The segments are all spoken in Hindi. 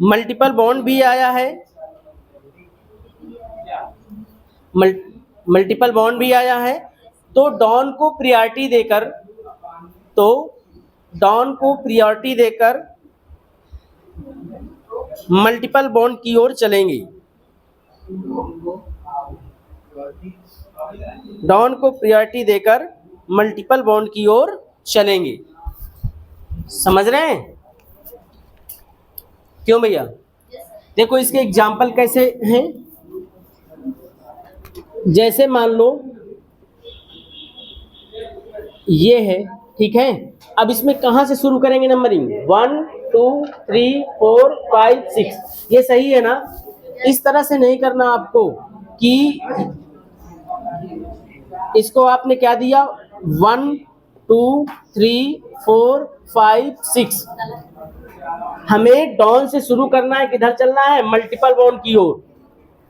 मल्टीपल बॉन्ड भी आया है, मल्टीपल बॉन्ड भी आया है, तो डॉन को प्रियॉरिटी देकर मल्टीपल बॉन्ड की ओर चलेंगे। डॉन को प्रियॉरिटी देकर मल्टीपल बॉन्ड की ओर चलेंगे। समझ रहे हैं? क्यों भैया? देखो इसके एग्जाम्पल कैसे हैं। जैसे मान लो ये है, ठीक है। अब इसमें कहां से शुरू करेंगे नंबरिंग? 1 2 3 4 5 6, ये सही है ना? इस तरह से नहीं करना आपको कि इसको आपने क्या दिया 1 2 3 4 5 6, हमें डॉन से शुरू करना है, किधर चलना है? मल्टीपल बॉन्ड की ओर,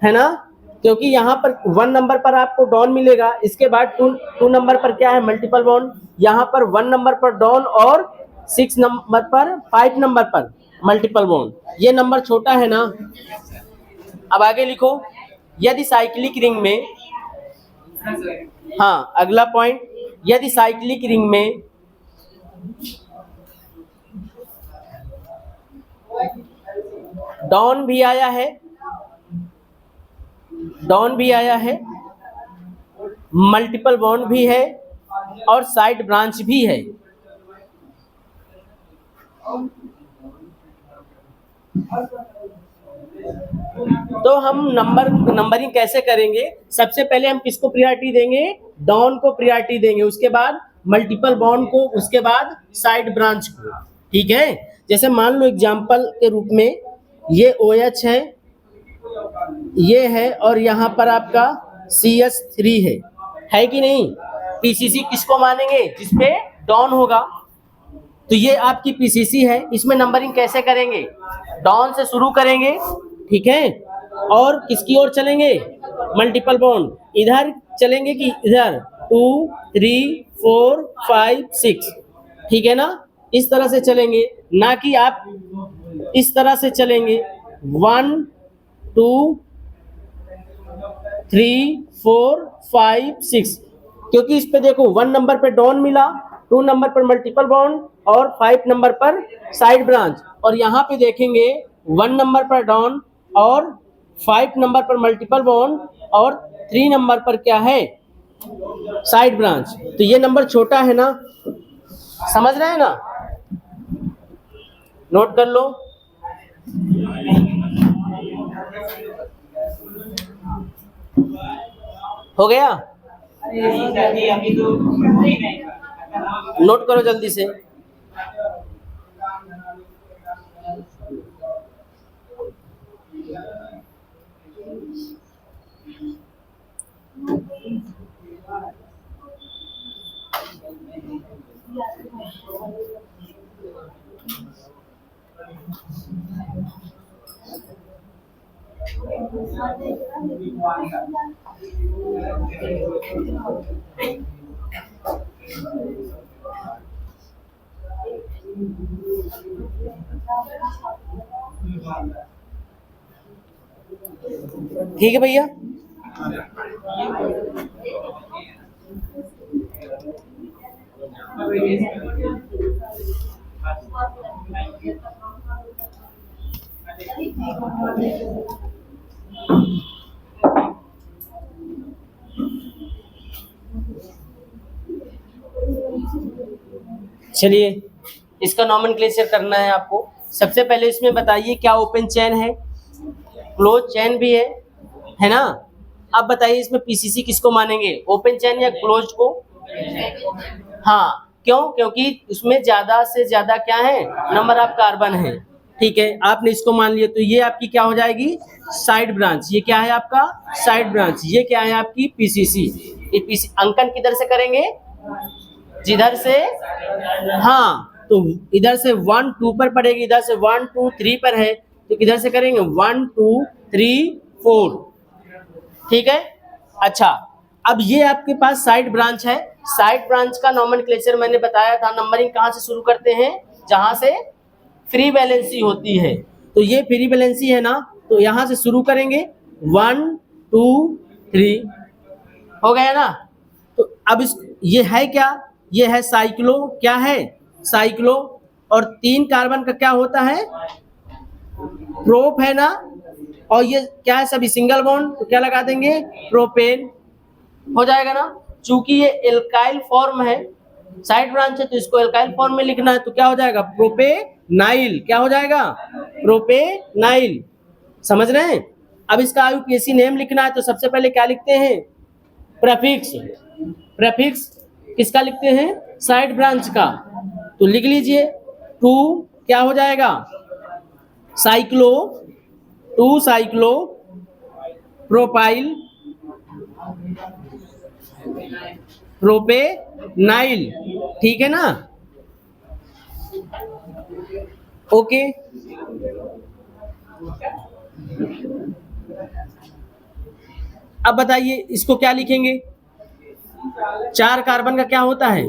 है ना? क्योंकि यहाँ पर 1 नंबर पर आपको डॉन मिलेगा, इसके बाद 2 नंबर पर क्या है? Multiple bond. यहाँ पर 1 नंबर पर डॉन और 6 नंबर पर 5 नंबर पर मल्टीपल बॉन्ड। ये नंबर छोटा है ना? अब आगे लिखो, यदि साइक्लिक रिंग में, हाँ अगला पॉइंट, यदि साइक्लिक रिंग में डॉन भी आया है, मल्टीपल बॉन्ड भी है और साइड ब्रांच भी है, तो हम नंबरिंग कैसे करेंगे? सबसे पहले हम किसको प्रियॉरिटी देंगे? डॉन को प्रियॉरिटी देंगे, उसके बाद मल्टीपल बॉन्ड को, उसके बाद साइड ब्रांच को। ठीक है? जैसे मान लो एग्जांपल के रूप में ये OH है और यहाँ पर आपका CH3 है कि नहीं? PCC किसको मानेंगे? जिसपे डॉन होगा। तो ये आपकी PCC है। इसमें नंबरिंग कैसे करेंगे? डॉन से शुरू करेंगे, ठीक है, और किसकी ओर चलेंगे? Multiple bond. इधर चलेंगे कि इधर? 2 3 4 5 6, ठीक है ना? इस तरह से चलेंगे, ना कि आप इस तरह से चलेंगे 1 2 3 4 5 6, क्योंकि इस पे देखो 1 नंबर पे डॉन मिला, 2 नंबर पर मल्टीपल बॉन्ड और 5 नंबर पर साइड ब्रांच, और यहाँ पे देखेंगे 1 नंबर पर डॉन और 5 नंबर पर मल्टीपल बॉन्ड और 3 नंबर पर क्या है? Side branch. तो ये नंबर छोटा है ना? समझ रहे हैं ना? नोट कर लो। हो गया? नोट करो जल्दी से। ठीक है भैया? चलिए, इसका नॉमेनक्लेचर करना है आपको। सबसे पहले इसमें बताइए क्या ओपन चेन है, क्लोज चेन भी है ना? अब बताइए इसमें PCC किसको मानेंगे? ओपन चेन या क्लोज को? हाँ, क्यों? क्योंकि उसमें ज्यादा से ज्यादा क्या है? नंबर ऑफ कार्बन है। ठीक है, आपने इसको मान लिया, तो ये आपकी क्या हो जाएगी? Side branch. ये क्या है आपका? Side branch. ये क्या है आपकी? PCC। ये अंकन किधर से करेंगे? जिधर से, हाँ, तो इधर से 1 2 पर पड़ेगी, इधर से 1 2 3 पर है, तो किधर से करेंगे? 1 2 3 4। ठीक है? अच्छा, अब ये आपके पास साइड ब्रांच है। साइड ब्रांच का नॉमेनक्लेचर मैंने बताया था। नंबरिंग कहाँ से शुरू करते हैं? जहां से फ्री वैलेंसी होती है। तो ये फ्री वैलेंसी है ना, तो यहाँ से शुरू करेंगे 1 2 3 हो गया ना। तो अब इस ये है क्या, ये है साइक्लो, क्या है साइक्लो, और 3 कार्बन का क्या होता है प्रोप है ना, और ये क्या है सभी सिंगल बॉन्ड, तो क्या लगा देंगे प्रोपेन, हो जाएगा ना। चूंकि ये एल्काइल फॉर्म है, साइड ब्रांच है, तो इसको एल्काइल फॉर्म में लिखना है, तो क्या हो जाएगा प्रोपेनाइल, क्या हो जाएगा प्रोपेनाइल, समझ रहे हैं। अब इसका आईयूपीएसी नेम लिखना है, तो सबसे पहले क्या लिखते हैं प्रेफिक्स, प्रेफिक्स किसका लिखते हैं साइड ब्रांच का, तो लिख लीजिए 2 क्या हो जाएगा साइक्लो, 2 साइक्लो प्रोपाइल प्रोपेनाइल, ठीक है ना, ओके। अब बताइए इसको क्या लिखेंगे, 4 कार्बन का क्या होता है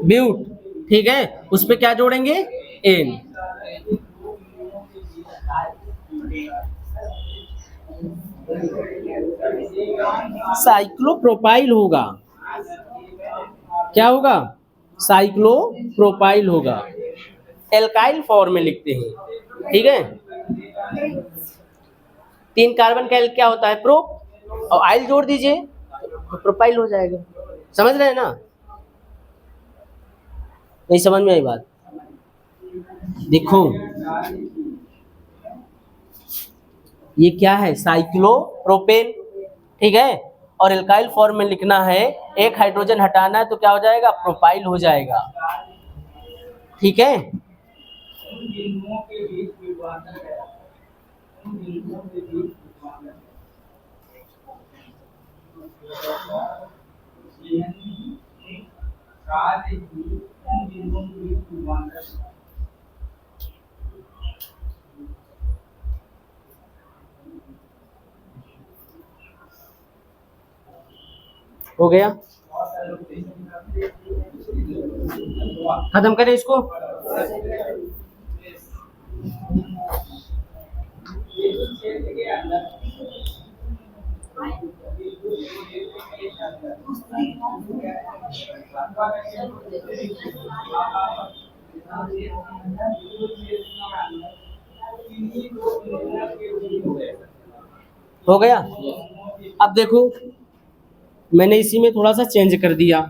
ब्यूट, ठीक है, उस पे क्या जोड़ेंगे एन, साइक्लोप्रोपाइल होगा, क्या होगा साइक्लोप्रोपाइल होगा, एल्काइल फॉर्म में लिखते हैं, ठीक है। 3 कार्बन का क्या होता है प्रो, और आइल जोड़ दीजिए तो प्रोपाइल हो जाएगा, समझ रहे हैं ना, नहीं समझ में आई बात, देखो ये क्या है साइक्लोप्रोपेन, ठीक है, और एल्काइल फॉर्म में लिखना है, एक हाइड्रोजन हटाना है तो क्या हो जाएगा प्रोपाइल हो जाएगा, ठीक है। हो गया, खत्म करें इसको। हो गया। अब देखो मैंने इसी में थोड़ा सा चेंज कर दिया,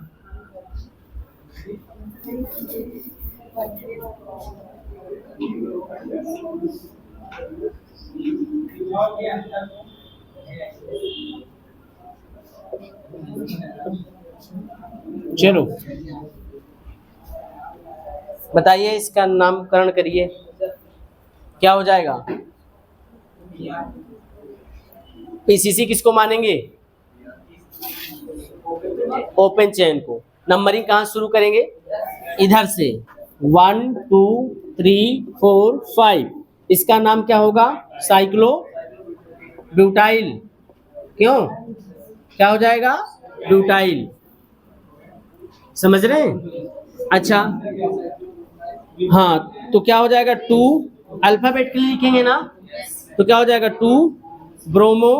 चलो बताइए इसका नामकरण करिए, क्या हो जाएगा पीसीसी किसको मानेंगे ओपन चेन को। नंबरिंग कहाँ शुरू करेंगे इधर से 1 2 3 4 5, इसका नाम क्या होगा साइक्लो ब्यूटाइल, क्यों क्या हो जाएगा ब्यूटाइल, समझ रहे हैं। अच्छा हाँ तो क्या हो जाएगा 2 अल्फाबेट के लिए लिखेंगे ना, तो क्या हो जाएगा 2 ब्रोमो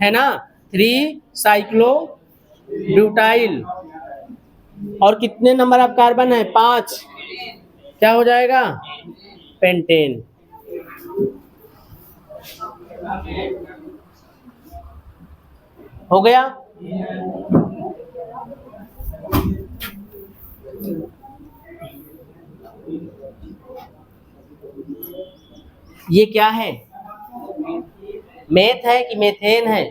है ना, 3 साइक्लो ब्यूटाइल, और कितने नंबर ऑफ कार्बन है 5, क्या हो जाएगा पेंटेन। हो गया। ये क्या है मेथ है कि मेथेन है,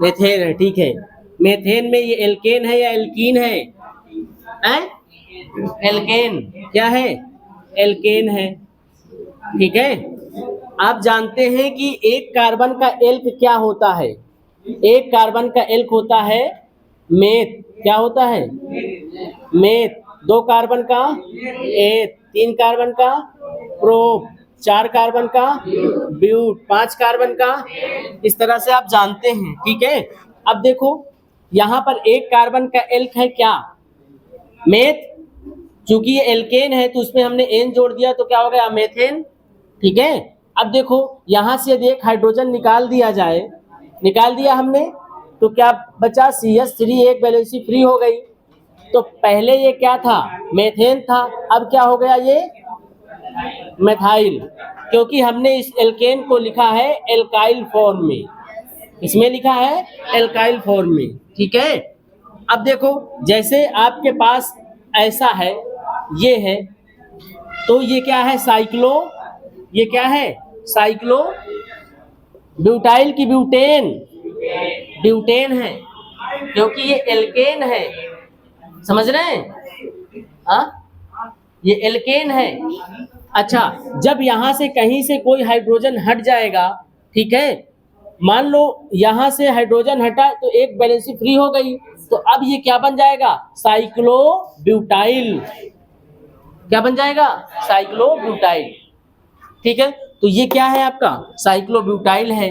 मेथेन है, ठीक है। मेथेन में ये एल्केन है या एल्कीन है, एल्केन, क्या है एल्केन है, ठीक है। आप जानते हैं कि एक कार्बन का एल्क क्या होता है, एक कार्बन का एल्क होता है मेथ, क्या होता है मेथ, 2 कार्बन का एथ, 3 कार्बन का प्रोप, 4 कार्बन का ब्यूट, 5 कार्बन का, इस तरह से आप जानते हैं, ठीक है। अब देखो यहाँ पर एक कार्बन का एल्क है क्या, मेथ, क्योंकि ये एल्केन है तो उसमें हमने एन जोड़ दिया तो क्या हो गया, मेथेन। ठीक है, अब देखो यहाँ से यदि एक हाइड्रोजन निकाल दिया जाए, निकाल दिया हमने, तो क्या बचा, CH3, एक वैलेंसी फ्री हो गई। तो पहले ये क्या था, मेथेन था, अब क्या हो गया, ये मेथाइल, क्योंकि हमने इस एल्केन को लिखा है एल्काइल फॉर्म में, इसमें लिखा है एल्काइल फॉर्म में। ठीक है, अब देखो जैसे आपके पास ऐसा है, ये है, तो ये क्या है, साइक्लो, ये क्या है, साइक्लो ब्यूटाइल की ब्यूटेन, ब्यूटेन है, क्योंकि ये एल्केन है, समझ रहे हैं, हाँ ये एल्केन है। अच्छा, जब यहाँ से कहीं से कोई हाइड्रोजन हट जाएगा, ठीक है, मान लो यहाँ से हाइड्रोजन हटा तो एक वैलेंसी फ्री हो गई, तो अब ये क्या बन जाएगा, साइक्लोब्यूटाइल, क्या बन जाएगा, साइक्लोब्यूटाइल। ठीक है, तो ये क्या है आपका, साइक्लोब्यूटाइल है।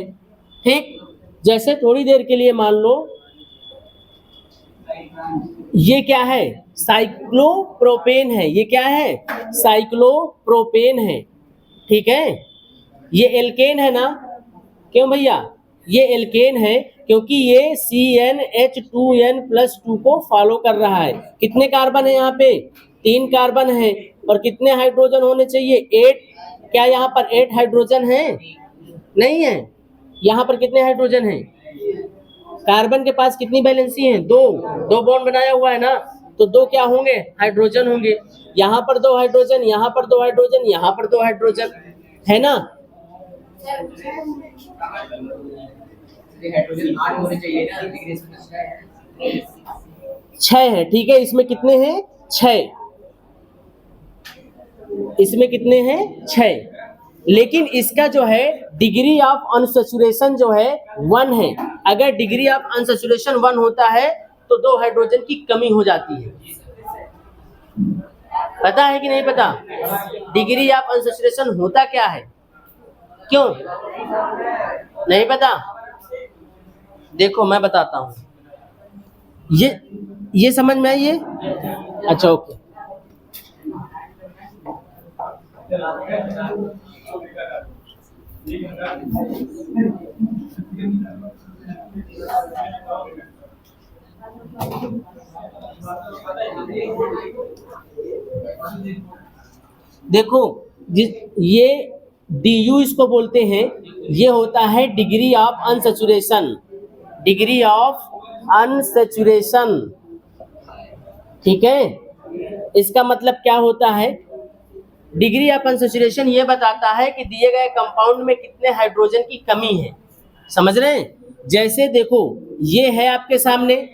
ठीक, जैसे थोड़ी देर के लिए मान लो ये क्या है, साइक्लोप्रोपेन है, ये क्या है, साइक्लोप्रोपेन है। ठीक है, ये एल्केन है ना, क्यों भैया, ये एल्केन है क्योंकि ये CnH2n+2 को फॉलो कर रहा है। कितने कार्बन है यहाँ पे, 3 कार्बन है, और कितने हाइड्रोजन होने चाहिए, 8। क्या यहाँ पर 8 हाइड्रोजन है, नहीं है, यहाँ पर कितने हाइड्रोजन हैं, कार्बन के पास कितनी वैलेंसी है, 2, 2 बॉन्ड बनाया हुआ है ना, तो 2 क्या होंगे, हाइड्रोजन होंगे, यहाँ पर 2 हाइड्रोजन, यहाँ पर 2 हाइड्रोजन, यहाँ पर 2 हाइड्रोजन, है ना। हाइड्रोजन 8 होने चाहिए ना, लेकिन इसमें 6 है। ठीक है, इसमें कितने हैं, 6, इसमें कितने हैं, 6, लेकिन इसका जो है डिग्री ऑफ अनसैचुरेशन जो है 1 है। अगर डिग्री ऑफ अनसैचुरेशन 1 होता है तो 2 हाइड्रोजन की कमी हो जाती है, पता है कि नहीं पता, डिग्री ऑफ अनसैचुरेशन होता क्या है, क्यों नहीं पता, देखो मैं बताता हूँ, ये समझ में आई है, अच्छा ओके। देखो ये DU इसको बोलते हैं, ये होता है degree of unsaturation, degree of unsaturation. ठीक है, इसका मतलब क्या होता है, डिग्री ऑफ अनसैचुरेशन ये बताता है कि दिए गए कंपाउंड में कितने हाइड्रोजन की कमी है, समझ रहे हैं। जैसे देखो ये है आपके सामने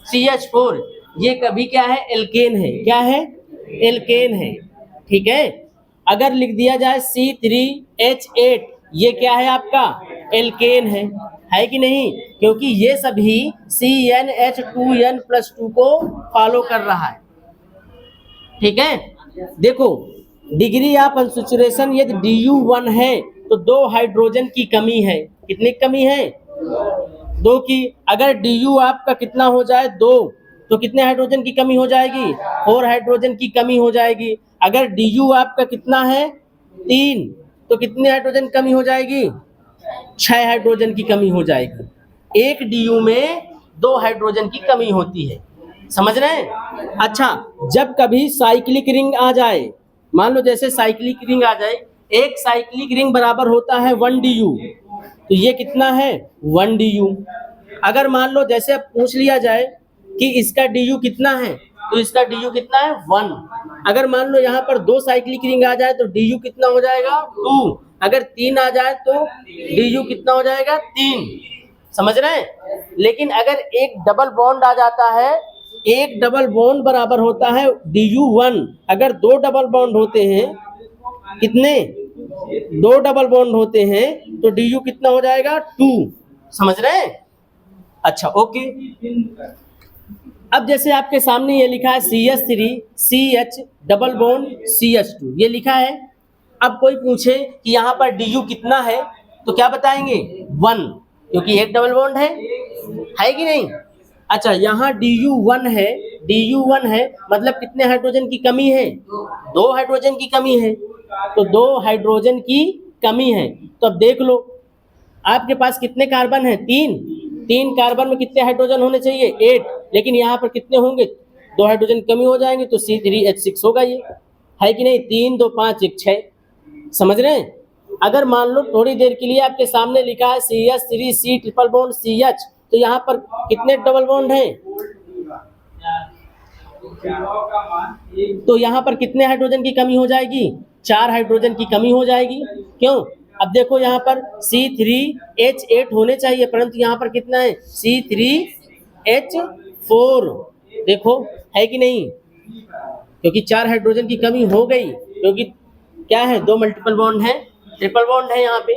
CH4, ये कभी क्या है, एल्केन है, क्या है, एल्केन है। ठीक है, अगर लिख दिया जाए C3H8, ये क्या है आपका, एल्केन है कि नहीं, क्योंकि ये सभी CnH2n+2 को फॉलो कर रहा है। ठीक है, देखो डिग्री ऑफ अनसैचुरेशन यदि DU1 है तो 2 हाइड्रोजन की कमी है, कितनी कमी है, 2 की। अगर DU आपका कितना हो जाए, 2, तो कितने हाइड्रोजन की कमी हो जाएगी, 4 हाइड्रोजन की कमी हो जाएगी। अगर DU आपका कितना है, 3, तो कितने हाइड्रोजन कमी हो जाएगी, 6 हाइड्रोजन की कमी हो जाएगी। एक DU में 2 हाइड्रोजन की कमी होती है, समझ रहे हैं। अच्छा, जब कभी साइक्लिक रिंग आ जाए, मान लो जैसे साइक्लिक रिंग आ जाए, एक साइक्लिक रिंग बराबर होता है 1 DU, तो ये कितना है, 1 DU। अगर मान लो जैसे अब पूछ लिया जाए कि इसका DU कितना है, तो इसका DU कितना है, 1। अगर मान लो यहाँ पर 2 साइक्लिक रिंग आ जाए तो DU कितना हो जाएगा, 2। अगर 3 आ जाए तो DU कितना हो जाएगा, 3, समझ रहे हैं। लेकिन अगर एक डबल बॉन्ड आ जाता है, एक डबल बॉन्ड बराबर होता है DU1। अगर 2 डबल बॉन्ड होते हैं, कितने, 2 डबल बॉन्ड होते हैं तो DU कितना हो जाएगा, 2, समझ रहे हैं। अच्छा ओके, अब जैसे आपके सामने ये लिखा है CH3 CH double bond CH2, ये लिखा है। अब कोई पूछे कि यहाँ पर DU कितना है, तो क्या बताएंगे, 1, क्योंकि एक डबल बॉन्ड है कि नहीं। अच्छा यहाँ DU1 है, DU1 है मतलब कितने हाइड्रोजन की कमी है? 2 हाइड्रोजन की कमी है, तो 2 हाइड्रोजन की कमी है। तो अब देख लो आपके पास कितने कार्बन है? 3 कार्बन में कितने हाइड्रोजन होने चाहिए? 8, लेकिन यहाँ पर कितने होंगे? 2 हाइड्रोजन कमी हो जाएंगे तो C3H6 होगा, ये है कि नहीं? 3 2 5 1 6, समझ रहे हैं? अगर मान लो थोड़ी देर के लिए आपके सामने लिखा है CH3C ट्रिपल बॉन्ड CH, तो यहाँ पर कितने डबल बॉन्ड हैं? तो यहाँ पर कितने हाइड्रोजन की कमी हो जाएगी? 4 हाइड्रोजन की कमी हो जाएगी। क्यों? अब देखो यहाँ पर C3H8 होने चाहिए, परंतु यहाँ पर कितना है? C3H4। देखो है कि नहीं? क्योंकि 4 हाइड्रोजन की कमी हो गई, क्योंकि क्या है? 2 मल्टीपल बॉन्ड है, ट्रिपल बॉन्ड है यहाँ पे।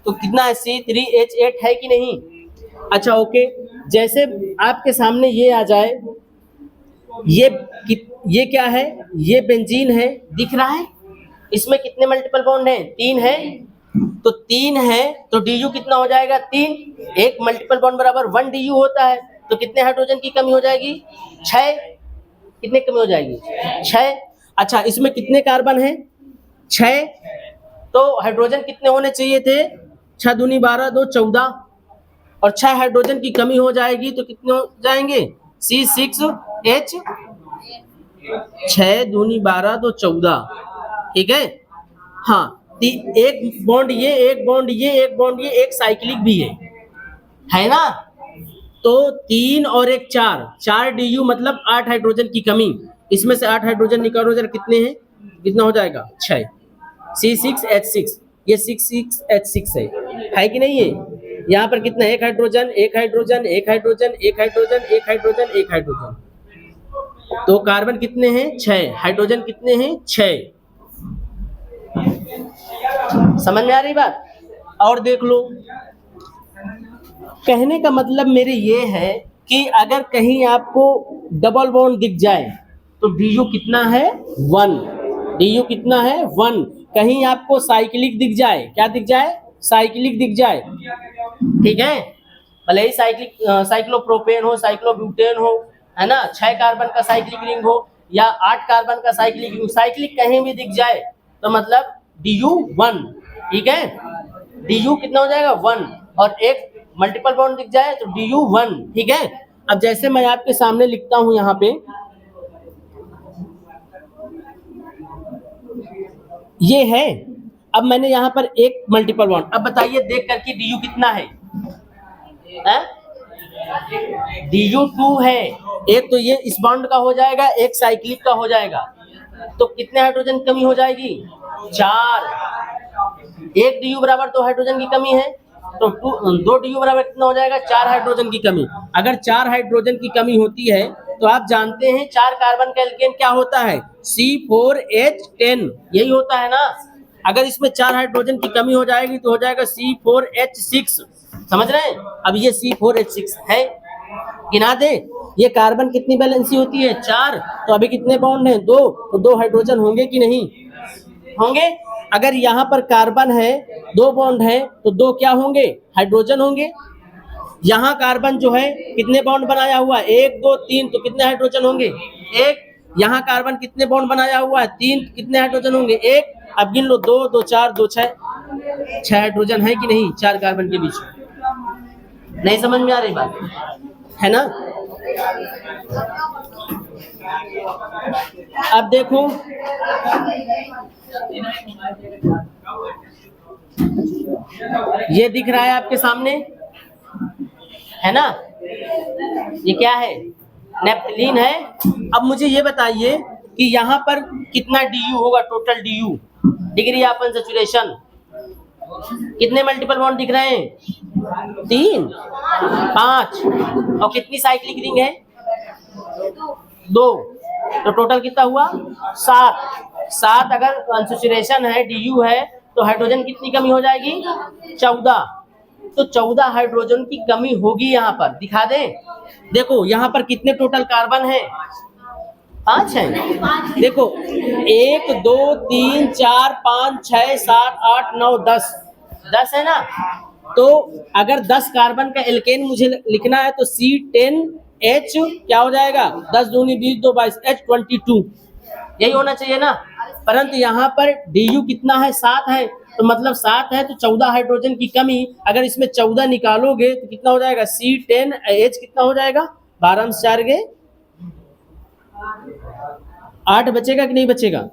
तो कितना है? C3H8 है कि नहीं? अच्छा ओके, जैसे आपके सामने ये आ जाए, ये क्या है? ये बेंजीन है, दिख रहा है? इसमें कितने मल्टीपल बॉन्ड हैं? 3 है। तो 3 है तो DU कितना हो जाएगा? 3। एक मल्टीपल बॉन्ड बराबर 1 DU होता है, तो कितने हाइड्रोजन की कमी हो जाएगी? 6। कितने कमी हो जाएगी? 6। अच्छा इसमें कितने कार्बन है? 6। तो हाइड्रोजन कितने होने चाहिए थे? 6 दूनी 12 2 14, और 6 हाइड्रोजन की कमी हो जाएगी तो कितने हो जाएंगे? C6H, 6 दूनी 12 2 14, ठीक है? हाँ, एक बॉन्ड ये, एक बॉन्ड ये, एक बॉन्ड ये, एक साइक्लिक भी है ना? तो 3 और 1 4 DU मतलब 8 हाइड्रोजन की कमी। इसमें से 8 हाइड्रोजन निकालो जरा, कितने हैं? कितना हो जाएगा? 6। C6H6, ये 6H6 है कि नहीं? ये यहाँ पर कितना? 1 hydrogen, 1 hydrogen, 1 hydrogen, 1 hydrogen, 1 hydrogen, 1 hydrogen. तो कार्बन कितने हैं? 6। हाइड्रोजन कितने हैं? 6। समझ में आ रही बात? और देख लो, कहने का मतलब मेरे ये है कि अगर कहीं आपको डबल बॉन्ड दिख जाए तो DU कितना है? 1। DU कितना है? 1। कहीं आपको साइक्लिक दिख जाए, क्या दिख जाए? साइक्लिक दिख जाए, ठीक है? भले ही साइक्लोप्रोपेन हो, साइक्लोब्यूटेन हो, है ना? 6 कार्बन का साइक्लिक रिंग हो या 8 कार्बन का साइक्लिक रिंग, साइक्लिक कहीं भी दिख जाए तो मतलब DU 1, ठीक है? DU कितना हो जाएगा? 1। और एक मल्टीपल बॉन्ड दिख जाए तो DU 1, ठीक है? अब जैसे मैं आपके सामने लिखता हूं यहाँ पे, ये है। अब मैंने यहाँ पर एक मल्टीपल बॉन्ड, अब बताइए देख करके DU कितना है? DU 2 है। एक तो ये इस बॉन्ड का हो जाएगा, एक साइक्लिक का हो जाएगा, तो कितने हाइड्रोजन कमी हो जाएगी? 4। एक DU बराबर 2 हाइड्रोजन की कमी है, तो 2 DU बराबर कितना हो जाएगा? 4 हाइड्रोजन की कमी। अगर 4 हाइड्रोजन की कमी होती है तो आप जानते हैं 4 कार्बन का एल्केन क्या होता है? C4H10, यही होता है ना? अगर इसमें 4 हाइड्रोजन की कमी हो जाएगी तो हो जाएगा C4H6, समझ रहे हैं? अब ये C4H6 है, गिना दे। ये कार्बन कितनी बैलेंसी होती है? 4। तो अभी कितने बॉन्ड हैं? 2। तो 2 हाइड्रोजन होंगे कि नहीं होंगे? अगर यहाँ पर कार्बन है, 2 बॉन्ड है, तो 2 क्या होंगे? हाइड्रोजन होंगे। यहाँ कार्बन जो है कितने बॉन्ड बनाया हुआ है? 1 2 3, तो कितने हाइड्रोजन होंगे? 1। यहाँ कार्बन कितने बॉन्ड बनाया हुआ है? 3, कितने हाइड्रोजन होंगे? 1। अब गिन लो, 2 2 4 2 6, 6 हाइड्रोजन है कि नहीं 4 कार्बन के बीच में? नहीं समझ में आ रही बात, है ना? अब देखो, ये दिख रहा है आपके सामने, है ना? ये क्या है? नेप्थलीन है। अब मुझे ये बताइए कि यहाँ पर कितना DU होगा? Total DU, degree of unsaturation, कितने मल्टीपल बॉन्ड दिख रहे हैं? 3 5, और कितनी साइक्लिक रिंग है? 2। तो टोटल कितना हुआ? 7। अगर अनसैचुरेशन है, DU है, तो हाइड्रोजन कितनी कमी हो जाएगी? 14। तो 14 हाइड्रोजन की कमी होगी। यहाँ पर दिखा दें, देखो यहाँ पर कितने टोटल कार्बन है? 5 है। देखो 1 2 3 4 5 6 7 8 9 10 है ना? तो अगर 10 कार्बन का एल्केन मुझे लिखना है तो C10H क्या हो जाएगा, 10 दूनी 20 2 22 H22, यही होना चाहिए ना। परंतु यहाँ पर Du कितना है, 7 है, तो मतलब 7 है तो 14 हाइड्रोजन की कमी। अगर इसमें 14 निकालोगे तो कितना हो जाएगा, C10H कितना हो जाएगा, 12 में 4 गए 8 बचेगा कि नहीं बचेगा।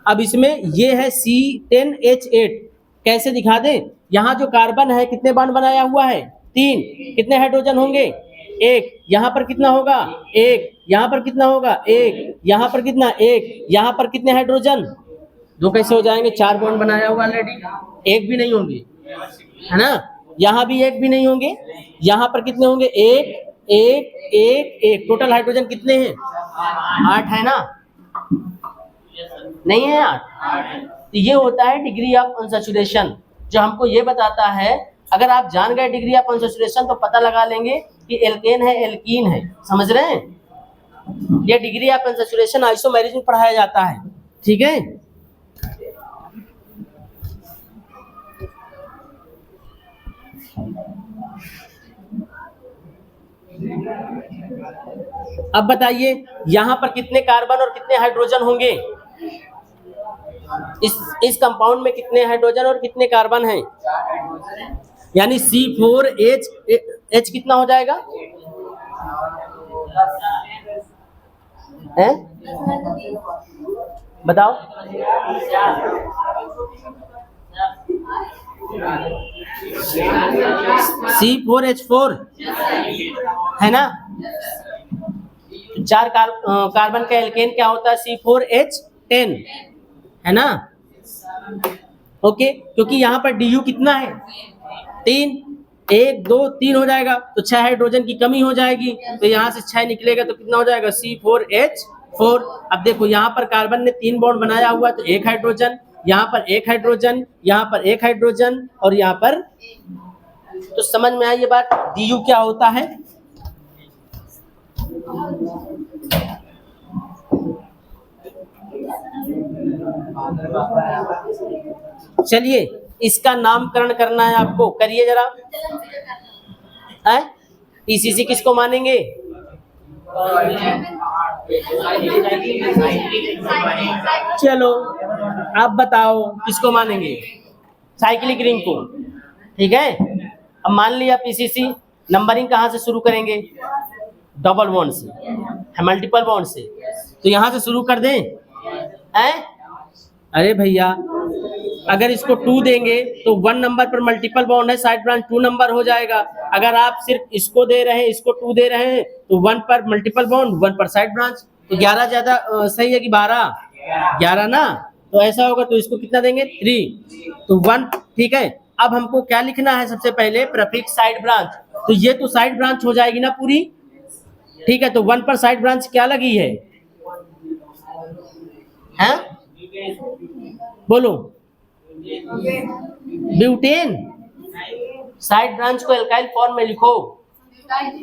अब इसमें ये है C10H8, कैसे दिखा दें, यहाँ जो कार्बन है कितने बॉन्ड बनाया हुआ है, 3, कितने हाइड्रोजन होंगे, 1, यहाँ पर कितना होगा 1, यहाँ पर कितना होगा 1, यहाँ पर कितना 1, यहाँ पर कितने हाइड्रोजन, 2 कैसे हो जाएंगे, 4 बॉन्ड बनाया हुआ ऑलरेडी, 1 भी नहीं होंगे, है ना, यहाँ भी 1 भी नहीं होंगे, यहाँ पर कितने होंगे 1 1 1 1, टोटल हाइड्रोजन कितने हैं, 8 है ना, नहीं है 8। तो ये होता है डिग्री ऑफ अनसैचुरेशन, जो हमको ये बताता है। अगर आप जान गए डिग्री ऑफ अनसैचुरेशन तो पता लगा लेंगे कि एल्केन है एल्कीन है, समझ रहे हैं। ये डिग्री ऑफ अनसैचुरेशन आइसोमेरिज में पढ़ाया जाता है, ठीक है। अब बताइए यहां पर कितने कार्बन और कितने हाइड्रोजन होंगे, इस कंपाउंड में कितने हाइड्रोजन और कितने कार्बन हैं, यानी C4H कितना हो जाएगा, है बताओ, C4H4 है ना, 4 कार्बन का एल्केन क्या होता है, C4H10 है ना, ओके। क्योंकि यहाँ पर Du कितना है, 3, 1 2 3 हो जाएगा, तो 6 हाइड्रोजन की कमी हो जाएगी, तो यहाँ से 6 निकलेगा तो कितना हो जाएगा, C4H4। अब देखो यहाँ पर कार्बन ने 3 बॉन्ड बनाया हुआ है, तो 1 हाइड्रोजन, यहाँ पर 1 हाइड्रोजन, यहाँ पर 1 हाइड्रोजन और यहाँ पर, तो समझ में आई ये बात, Du क्या होता है। चलिए इसका नामकरण करना है आपको, करिए जरा, पीसीसी किसको मानेंगे, चलो आप बताओ किसको मानेंगे, साइक्लिक रिंग को, ठीक है। अब मान लिया पीसीसी, नंबरिंग कहाँ से शुरू करेंगे, डबल बॉन्ड से, मल्टीपल बॉन्ड से, तो यहाँ से शुरू कर दें, अरे भैया अगर इसको 2 देंगे तो 1 नंबर पर मल्टीपल बॉन्ड है, साइड ब्रांच 2 नंबर हो जाएगा। अगर आप सिर्फ इसको दे रहे हैं, इसको 2 दे रहे हैं, तो 1 पर मल्टीपल बॉन्ड, 1 पर साइड ब्रांच, तो 11 ज्यादा सही है कि 12, 11 ना, तो ऐसा होगा, तो इसको कितना देंगे 3, तो 1, ठीक है। अब हमको क्या लिखना है, सबसे पहले प्रीफिक्स साइड ब्रांच, तो ये तो साइड ब्रांच हो जाएगी ना पूरी, ठीक है। तो 1 पर साइड ब्रांच क्या लगी है, हैं बोलो, ब्यूटेन, साइड ब्रांच को एल्काइल फॉर्म में लिखो,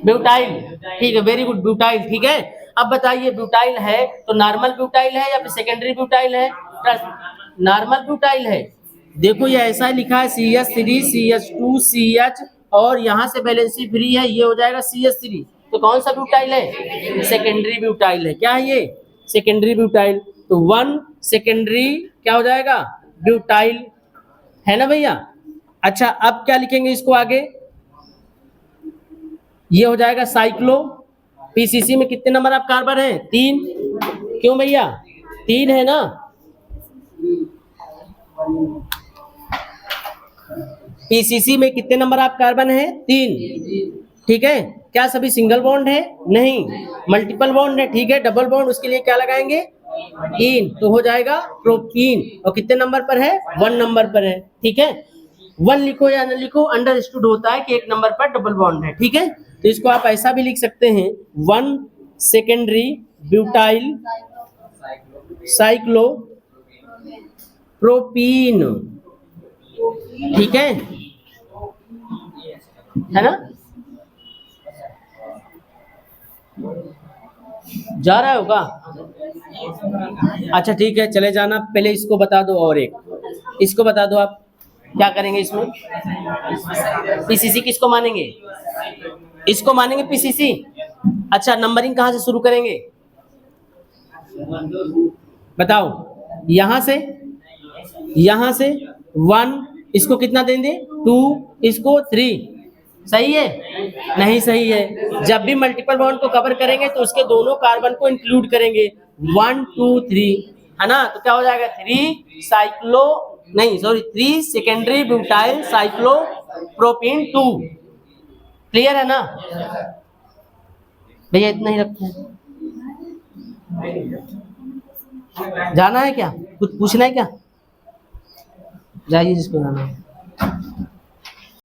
ब्यूटाइल, ठीक है, वेरी गुड, ब्यूटाइल, ठीक है। अब बताइए ब्यूटाइल है तो नॉर्मल ब्यूटाइल है या फिर सेकेंडरी ब्यूटाइल है, नॉर्मल ब्यूटाइल है। देखो ये ऐसा लिखा है CH3 CH2 CH और यहाँ से वैलेंसी फ्री है, ये हो जाएगा CH3, तो कौन सा ब्यूटाइल है, सेकेंडरी ब्यूटाइल है, क्या है ये, सेकेंडरी ब्यूटाइल, तो 1 सेकेंडरी क्या हो जाएगा, ब्यूटाइल, है ना भैया। अच्छा अब क्या लिखेंगे इसको आगे, ये हो जाएगा साइक्लो, पीसीसी में कितने नंबर आप कार्बन है, 3, क्यों भैया 3 है ना, पीसीसी में कितने नंबर आप कार्बन है, 3, ठीक है। क्या सभी सिंगल बॉन्ड है, नहीं, मल्टीपल बॉन्ड है, ठीक है। डबल बॉन्ड उसके लिए क्या लगाएंगे, 3, तो हो जाएगा प्रोपीन, और कितने नंबर पर है, 1 नंबर पर है, ठीक है। 1 लिखो या न लिखो, अंडरस्टूड होता है कि 1 नंबर पर डबल बॉन्ड है, ठीक है। तो इसको आप ऐसा भी लिख सकते हैं, 1 सेकेंडरी ब्यूटाइल साइक्लो प्रोपीन, ठीक है ना। जा रहा होगा, अच्छा ठीक है, चले जाना, पहले इसको बता दो, और एक इसको बता दो आप, क्या करेंगे इसमें? पीसीसी किसको मानेंगे? इसको मानेंगे पीसीसी। अच्छा, नंबरिंग कहाँ से शुरू करेंगे बताओ? यहां से 1, इसको कितना देंगे 2, इसको 3, सही है? नहीं सही है। जब भी मल्टीपल बॉन्ड को कवर करेंगे तो उसके दोनों कार्बन को इंक्लूड करेंगे, 1 2 3, है ना? तो क्या हो जाएगा 3 secondary butyl cyclo propene 2। Clear है ना भैया? इतना ही रखते हैं। जाना है क्या? कुछ पूछना है क्या? जाइए जिसको जाना है।